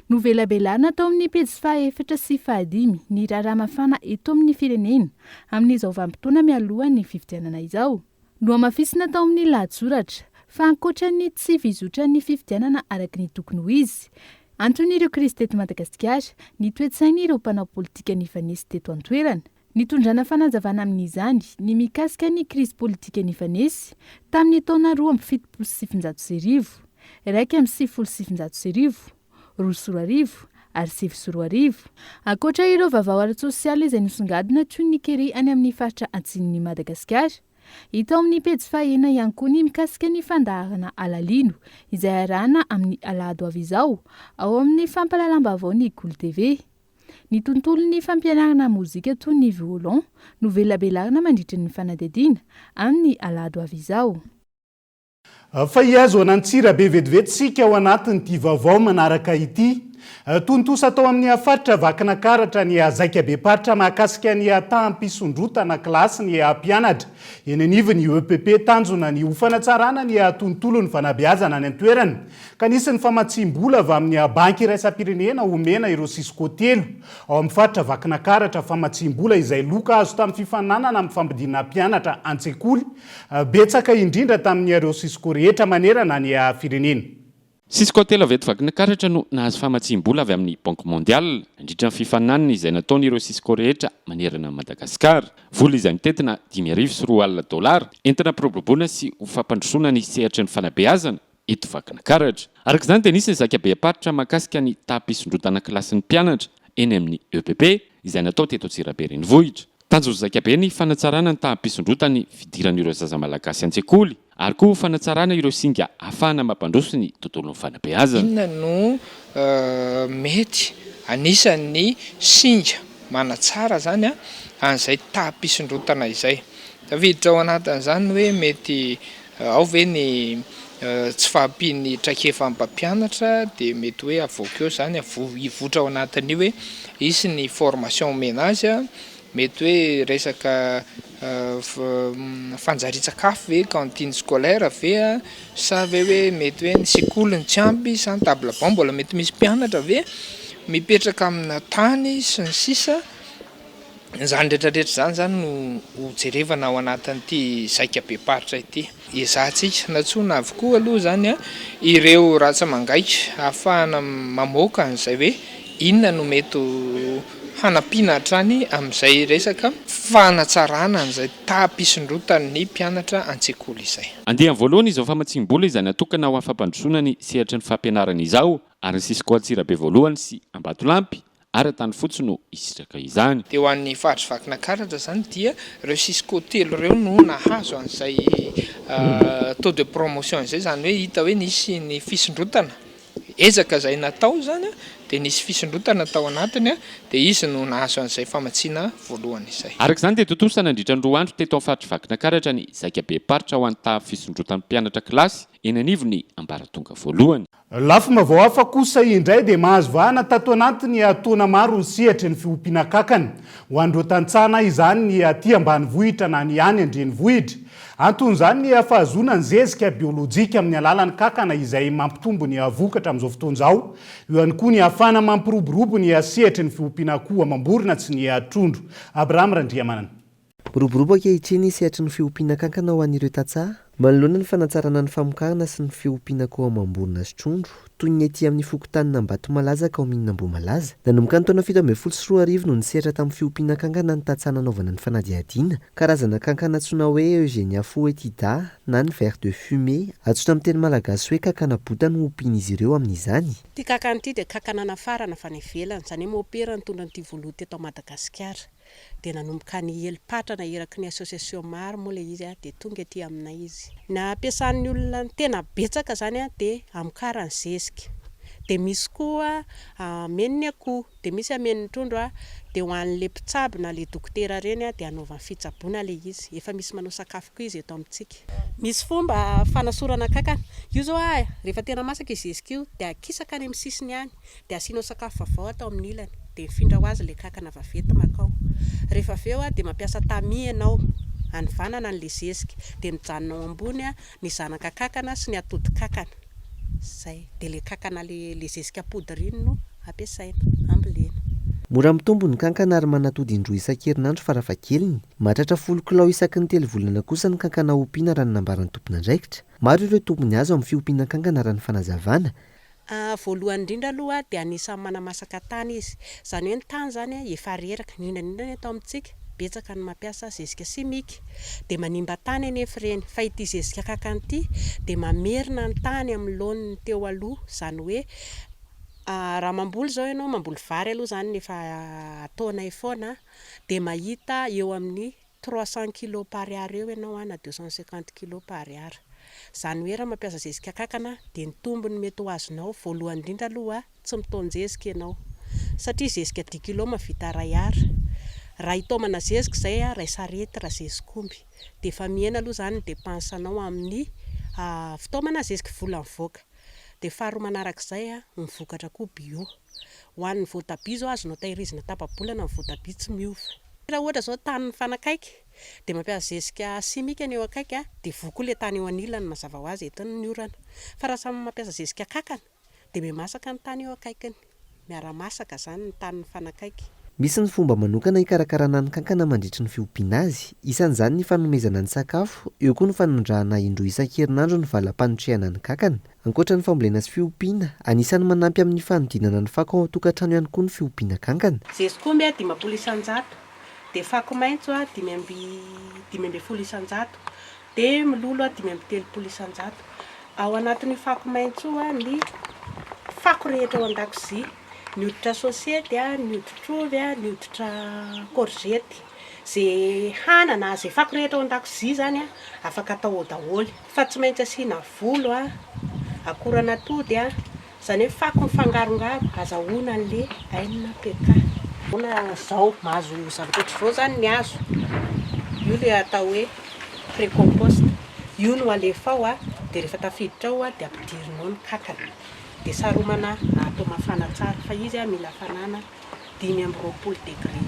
Speaker 23: Novelabelana tao amin'ny pejy faha-4 sy faha-5 ny raharaha mafana eto amin'ny firenena amin'izao vanim-potoana mialoha ny fifidianana izao. No hamafisina tao amin'ny lahatsoratra fa ankoatra ny tsy fizotra ny fifidianana araky ny tokony ho izy. Anton'ireo krizy teto Madagasikara, ny toe-tsain'ireo mpanao politika nifanesy teto an-toerana. Nitondrana fanazavana amin'izany ny mikasika ny krizy politika nifanesy tamin'ny taona 2017 raiky amin'ny 2017 2022 ary 2023. Ankoatra ireo vavao ara-tsosialy izay nosongadina toy ny kery any amin'ny faritra atsimon'ny Madagasikara. Hita amin'ny pejy faha-4 ihany koa ny mikasika ny fandaharana alalino izay arahana amin'ny alahady avy izao ao amin'ny fampalalam-baovao ny Goul TV. Ny tontolon'ny fampianarana mozika toy ny violon no velabelarina mandritra ny fanadihadiana amin'ny alahady avy izao.
Speaker 6: Fa iazo anantsira be vetivetsika ao anatin'ity vaovao manaraka ity. Tontosa atao amin'ny faritra vakina karatra ny zaika be paritra mahakasika ny tampisondrotana kilasy ny mpianatra. Eny anivon'ny EPP tanjona ny hofanatsarana ny tontolon'ny fanabeazana ny antoerana. Ka nisy ny famatsim-bola avy amin'ny banky iraisam-pirenena omena ireo Sisco 3 ao amin'ny faritra vakina karatra famatsim-bola izay loka azo tamin'ny fifananana amin'ny fambidina mpianatra an-tsekoly betsaka indrindra tamin'ny ireo Sisco rehetra manerana ny firenena.
Speaker 24: Sisco telo avy eto vakina karatra no nahazo famatsim-bola avy amin'ny Banque Mondiale nandritra ny fifananana izay nataon'ireo Sisco rehetra manerana Madagasikara. Vola izay mitetina $504 entina probobona sy ho fampandrosoana ny sehatra ny fanabeazana eto vakina karatra. Araka izany dia nisy ny zaka be paritra mahakasika ny tampisondrotana kilasin'ny mpianatra eny amin'ny EPP izay natao teto Antsirabe renivohitra. Tanjona zakabe ny fanatsarana ny tampisondrotany fidiran'ireo zaza malagasy an-tsekoly ary koa fanatsarana ireo singa ahafahana mampandroso ny tontolon'ny fanabeazana.
Speaker 25: Inona no mety anisan'ny singa manatsara zany an'izay tampisondrotana izay. Tafiditra ao anatin'izany hoe mety ao ve ny tsy fahampian'ny traikefa amin'ny mpampianatra dia mety hoe avoaka eo zany ivotra ao anatin'io hoe isy ny formation ménage mety hoe resaka fanjarin-tsakafo ve cantine scolaire ve a sa ve hoe mety hoe ny sekoliny tsy ampy sa ny table banc mbola mety misy mpianatra ve mipetraka amina tany sy ny sisa zany rehetrarehetra zany no jerevana ao anatin'ity zaika be paritra ity ezahantsika natsona avokoa aloha zany a ireo ratsamangaitra ahafahana mamoaka an'izay hoe inona no mety hanampiana hatrany amin'izay resaka fanatsarana an'izay tapisondrotan'ny mpianatra an-tsekoly izay.
Speaker 24: Andeha voalohany izao famatsim-bola izany natokana ho afampandrosoana ny sehatry ny fampianarana izao ary ny Sisiko Atsirabe voalohany sy Ambatolampy ary tany fotsiny no isitraka izany.
Speaker 25: Dia ho an'ny faritry Vakinakaratra zany dia ireo Sisiko telo ireo no nahazo an'izay taux de promotion izay zany hoe hita hoe nisy ny fisondrotana ezaka izay natao zany dia nisy fisondrotana tao anatiny dia izy no nahazo an'izay famatsiana voalohany izay.
Speaker 24: Araka izany dia totosa nandritra ny 2 andro teto amin'ny faritry Vakinakaratra ny zaika be paritra ho anta fisondrotan'ny mpianatra kilasy eny anivony ambaratonga voalohany.
Speaker 6: Lafima vao hafa kosa indray dia mahazo vahana tato anatiny ataona maro ny sehatra ny fiompiana kankana ho andro tantsana izany ny aty ambanivohitra na ny any andrenivohitra. Anton'izany ny fahazona ny zezika biolojika amin'ny alalan'ny kankana izay mampitombo ny vokatra amin'izao fotoan'izao. Eo ihany koa ny ahafahana mampiroborobo ny sehatra ny fiompiana akoho amam-borona tsy ny trondro. Abraham Randriamanana.
Speaker 9: Miroborobo ankehitriny sehatry ny fiompiana kankana ho an'ireo tantsaha. Manoloana ny fanatsarana ny famokarana sy ny fiompiana akoho amam-borona sy trondro toy ny ety amin'ny fokotanina Ambatomalaza ka ao Mihinam-Boamalaza. Nanomboka ny taona 17 no nisehatra tamin'ny fiompiana kankana ny tantsaha nanaovana ny fanadihadiana. Karazana kankana antsoina hoe Eugenia foetida na ny vert de fumée antsoina amin'ny teny malagasy hoe kankana bota no ompian'izy ireo amin'izany.
Speaker 10: Ty kankana ity dia kankana nafarana fa ny ivelany zany hoe mopera ny tondra ny volo teto Madagasikara. Dia nanomboka ny helipatrana eraky ny association maro moa ilay izy dia tonga ety aminay izy. Na ampiasan'ny olona tena betsaka zany dia amokarany zezika. Dia misy koa amen'ny akoho, dia misy amen'ny trondro dia ho an'le mpitsabo na le dokotera reny dia anaovany fitsaboana ilay izy. Efa misy manao sakafo koa izy eto amintsika. Misy fomba fanasorana kankana. Io zao rehefa tena masaka izy zezika io dia akisaka any amin'ny sisiny any dia asianao sakafo vaovao atao amin'ny ilany. Dia mifindra ho azy le kankana vaventy makao. Rehefa aveo dia mampiasa tami ianao hanovanana an'le zezika dia mijanonao ambony ny zanaka kankana sy ny atody kankana. Zay dia le kankana le zezika poudre iny no ampiasaina ambolena.
Speaker 9: Mora mitombo ny kankana ary manatody indroa isan-kerinandro farafahakeliny. Mahatratra 10 kilao isaky ny 3 volana kosa ny kankana ompiana raha ny nambaran'ny tompona andraikitra. Maro ireo tompony azo amin'ny fiompiana kankana raha ny fanazavana.
Speaker 10: Voalohany indrindra aloha dia anisan'ny manamasaka tany izy. Zany hoe ny tany zany efa reraka indrindra atao amintsika betsaka ny mampiasa zezika simika dia manimba tany anefa ireny. Fa ity zezika kankana ity dia mamerina ny tany amin'ny laoniny teo aloha. Zany hoe raha mamboly zao ianao mamboly vary aloha zany efa ataonay foana dia mahita eo amin'ny 300 kg par are eo ianao na 250 kg par are. Zany hoe raha mampiasa zezika kankana dia ny tombony mety ho azonao voalohany indrindra aloha tsy mitaon-jezika ianao satria zezika 10 kg mavita 2 are. Raha itaomana zezika izay ray sarety raha zezikomby dia efa miena aloha zany depansanao amin'ny fitaomana zezika vola mivoaka. Dia faharoa manarak'izay ny vokatra koa bio. Ho an'ny voatabia zao azonao tahirizina tapa-bolana ny voatabia tsy miova. Raha ohatra zao tany mifanakaiky dia mampiasa zezika simika ny eo akaiky dia voa le tany eo anilany mazava ho azy etiny ny orana. Fa raha samy mampiasa zezika kankana dia mimasaka ny tany eo akaikiny. Miara-masaka zany ny tany mifanakaiky.
Speaker 9: Misy ny fomba manokana hikarakarana ny kankana mandritra ny fiompiana azy. Isan'izany ny fanomezana ny sakafo, eo koa ny fanondrahana indroa isan-kerinandro ny valam-panotrehana ny kankana. Ankoatra ny fambolena sy fiompiana, anisan'ny manampy amin'ny fanodinana ny fako ao an-tokantrano ihany koa ny fiompiana kankana.
Speaker 10: Zezikomby 10 isan-jato, dia fako maitso 5 isan-jato, dia milolo 5 isan-jato. Ao anatin'ny fako maitso ny fako rehetra ao an-dakozia. Ny hoditra sôsety, ny hoditra ovy, ny hoditra korzety. Zay hanana, zay fako rehetra ao an-dakozia zany afaka atao ao daholo. Fa tsy maintsy asiana volo, akoran'atody, zany hoe fako mifangarongaro azahoana an'le aina peka. Ona zao mahazo zavatra zao zany ny azo. Io le atao hoe pré-compost. Io no alefa ao dia rehefa tafiditra ao dia ampidirinao ny kankana. Dia saromana atao mafana tsara fa izy mila hafanana 5 degré.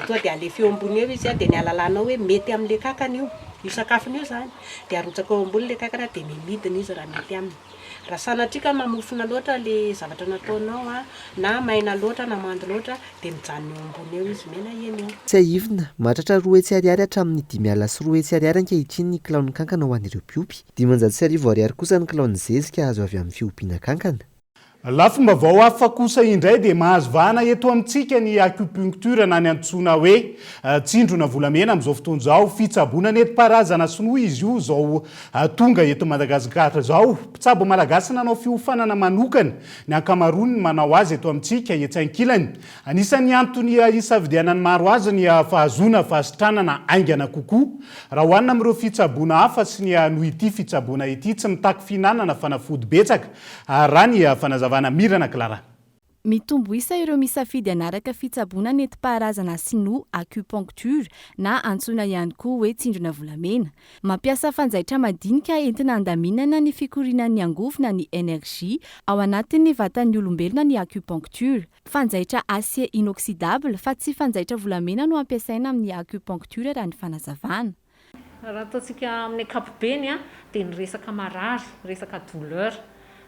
Speaker 10: toa dia alefa eo ambony eo izy a dia ny ahalalànao hoe mety amin'le kankana io sakafony io zany dia arotsaka eo ambony le kankana dia mimidina izy raha mety aminy raha sanatrika mamofona loatra le zavatra nataonao a na maina loatra na mando loatra dia mijanona eo ambony eo izy mena eny eo
Speaker 9: tsy ahivina mahatratra 2 hetsy ariary hatramin'ny 5 alina sy 2 hetsy ariary ankehitriny ny kilaon'ny kankana ho an'ireo mpiompy 500 ariary kosa ny kilaon'ny zezika azo avy amin'ny fiompiana kankana
Speaker 6: lafombaovao hafa kosa indray dia mahazo vahana eto amintsika ny acupuncture na ny antsoina hoe tsindrona volamena amin'izao fotoana izao fitsaboana nentim-paharazana sinoa izy io izao tonga eto Madagasikara izao mpitsabo malagasy nanao fiofanana manokana ny ankamaroany manao azy eto amintsika etsankilany anisan'ny antony isafidianany maro azy ny fahazoana fahasitranana aingana kokoa raha hoanina amin'ireo fitsaboana hafa sy ny noho ity fitsaboana ity tsy mitaky fihinanana fanafody betsaka raha ny fanazavana mirana Clara.
Speaker 23: Mitombo isa ireo misafidy anaraka fitsaboana nentim-paharazana sinoa acupuncture na antsoina ihany koa hoe tsindrona volamena. Mampiasa fanjaitra madinika entina andaminana ny fikorinan'ny angofo ny énergie ao anatin'ny vatan'ny olombelona ny acupuncture. Fanjaitra acier inoxydable fa tsy fanjaitra volamena no ampiasaina amin'ny acupuncture raha ny fanazavana.
Speaker 11: Raha ataontsika amin'ny ankapobeny dia ny resaka marary, resaka douleur.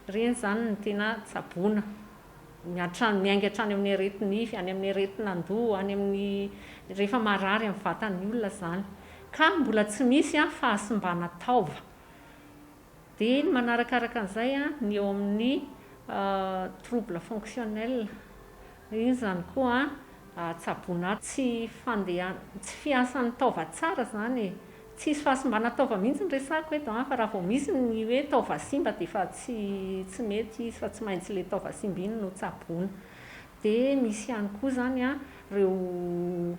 Speaker 11: Reny zany ny tena tsaboana miainga hatrany amin'ny aretinify, any amin'ny aretin'andoha, any amin'ny rehefa marary amin'ny vatan'ny olona zany ka mbola tsy misy fahasimbana taova dia ny manarakaraka an'izay ny eo amin'ny trouble fonctionnel iny zany koa tsaboana tsy fiasan'ny taova tsara zany tsisy fahasimbana taova mihitsy ny resako eto fa raha vao misy ny hoe taova simba dia fa tsy mety izy fa tsy maintsy le taova simba iny no tsaboana dia misy ihany koa zany ireo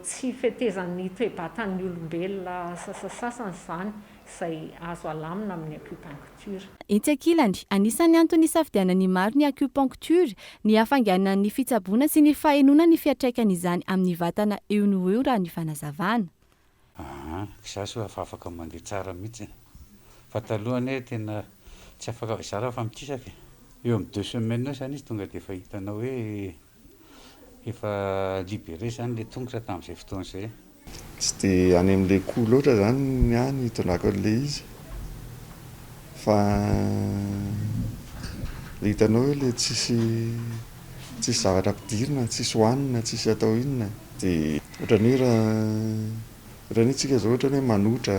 Speaker 11: tsy fetezan'ny toe-batan'ny olombelona sasasasany zany izay azo alamina amin'ny acupuncture.
Speaker 23: Etsy ankilany anisan'ny antony isafidianany maro ny acupuncture ny hafanganan'ny fitsaboana sy ny fahenoana ny fiatraikan'izany amin'ny vatana eo no eo raha ny fanazavana.
Speaker 12: Za so afaka mandeha tsara mihitsy fa talohany tena tsy afaka zara fa mitisaka eo amin'ny 2 semaines zany izy tonga dia efa hitanao hoe efa libéré zany le tongotra tamin'izay fotoana izay
Speaker 13: tsy dia any amin'ilay koa loatra zany ny hitonako an'ilay izy fa le hitanao hoe le tsisy zavatra ampidirina tsisy hohanina tsisy atao inona dia ohatran'ny raha ny tsika zao ohatrany hoe manotra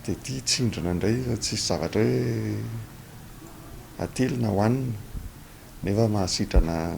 Speaker 13: dia tia tsindrona indray fa tsisy zavatra hoe atelina hohanina nefa mahasitrana.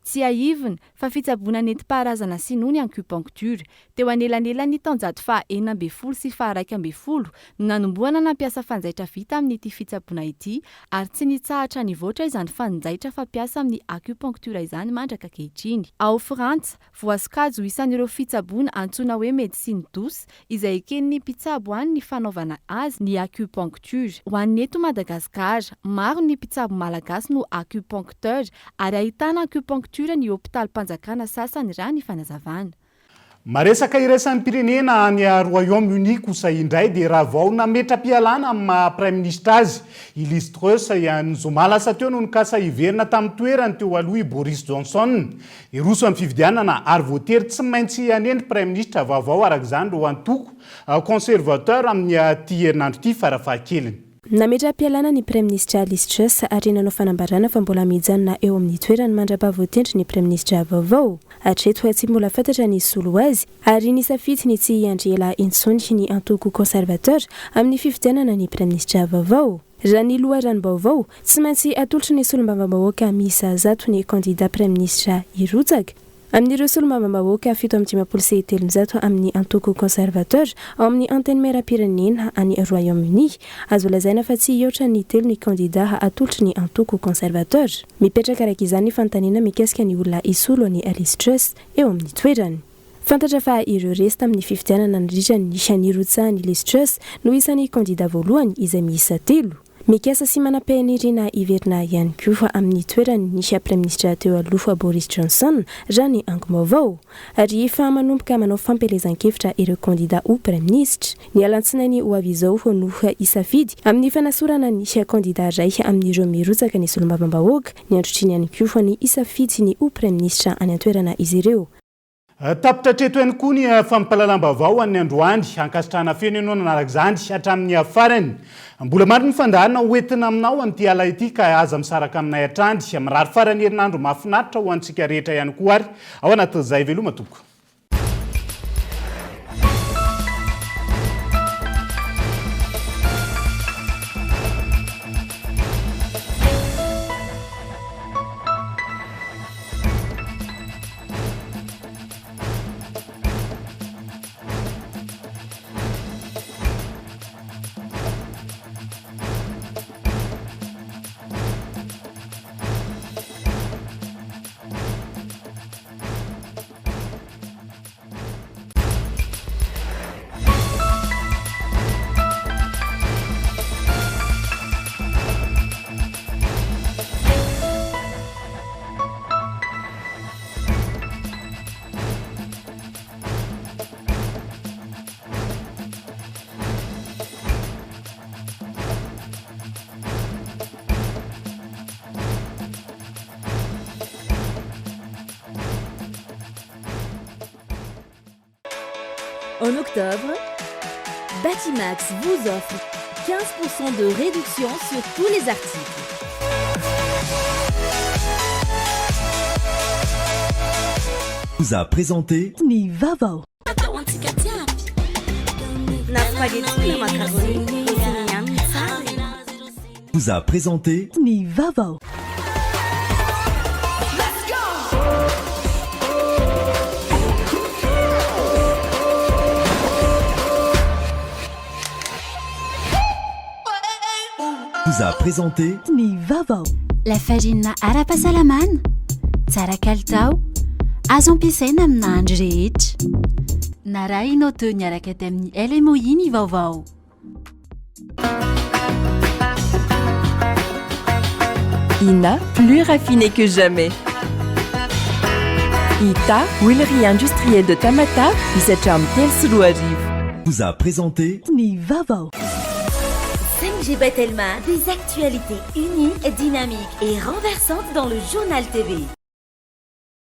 Speaker 23: Tsy aivina fa fitsaboana nentim-paharazana sinoa ny acupuncture teo anelanelany taonjato faha 14 sy faha 112 no nanomboana nampiasa fanjaitra vita amin'ity fitsaboana ity ary tsy nitsahatra nivoatra izany fanjaitra fampiasa amin'ny acupuncture izany mandraka ankehitriny. Ao Frantsa voasikajo isan'ireo fitsaboana antsoina hoe médecine douce izay eken'ny mpitsabo any ny fanaovana azy ny acupuncture. Ho an'ny eto Madagasikara maro ny mpitsabo malagasy no acupuncteur ary ahitana acupuncture ny hôpital-mpanjakana sasany raha ny fanazavana.
Speaker 6: Maresaka iraisany pirenena any Royaume-Uni kosa indray dia raha vao nametra-pialana amin'ny Prime Ministre azy Liz Truss izao malasa teo no nikasa hiverina tamin'ny toerany teo aloha Boris Johnson iroso amin'ny fividianana ary voatery tsy maintsy hanendy Prime Ministre vaovao arak'izany ro antoko conservateur amin'ny ty herinandro ity farafahakeliny.
Speaker 2: Nametra-pialana ny Prime Ministre Liz Truss ary nanao fanambarana fa mbola mijanona eo amin'ny toerany mandra-pahavoatendry ny Prime Ministre vaovao. Hatreto tsy mbola fantatra ny solo azy ary nisafidy ny tsy hiandrela intsony ny antoko conservateur amin'ny fifidianana ny Prime Ministre vaovao. Raha ny loharanon vaovao tsy maintsy atolotry ny solombavambahoaka miisa 100 ny candidat Prime Ministre hirotsaka. Amin'ireo solombavambahoaka 730 amin'ny antoko conservateur ao amin'ny anteny maira-pirenena any Royaume-Uni azo lazaina fa tsy hihoatra ny 3 ny candidat atolotry ny antoko conservateur. Mipetraka araka izany ny fanontaniana mikasika ny olona isolo ny Liz Truss eo amin'ny toerany. Fantatra fa ireo resy tamin'ny fifidianana nandritra ny nirotsahany Liz Truss no isan'ny candidat voalohany izay miisa 3. mikasa sy manam-pianirina iverina ihany koa amin'ny toerany nisy praiministra teo aloha Boris Johnson Jeanne Angmovao ary efa manomboka manao fampelezan-kevitra ireo kandida ho praiministra ny alantsinainy ho avy izao no isafidy amin'ny fanasorana nisy kandida iray amin'ireo mirotsaka ny solombavambahoaka ny androtriny ihany koa ny isafidy ny ho praiministra any an-toerana izy ireo.
Speaker 6: Tapitra treto ihany koa ny fampalalam-baovao any androany ankasitrahana firenena araka izany hatramin'ny afarany. Mbola maro ny fandaharana hoentina aminao amin'ity ala ity ka aza misaraka aminay hatrany mirary farany herinandro mahafinaritra ho antsika rehetra ihany koa ary ao anatin'izay veloma toko.
Speaker 1: En octobre, Batimax vous offre 15% de réduction sur tous les articles.
Speaker 14: Vous a présenté
Speaker 1: Nivavo.
Speaker 14: Vous a présenté
Speaker 1: Nivavo.
Speaker 14: Vous a présenté
Speaker 1: Nivavo.
Speaker 4: La farine ara-pahasalamana tsara kalitao azo ampiasaina amina andro rehetra narahinao teo niaraka ty amin'ny LMOI ny vaovao.
Speaker 3: INA, plus raffiné que jamais. ITA, huilerie industrielle de Tamata, Isacham Telsruariv.
Speaker 14: Vous a présenté
Speaker 1: Nivavo. 5G Batelma, des actualités uniques, dynamiques et renversantes dans le journal TV.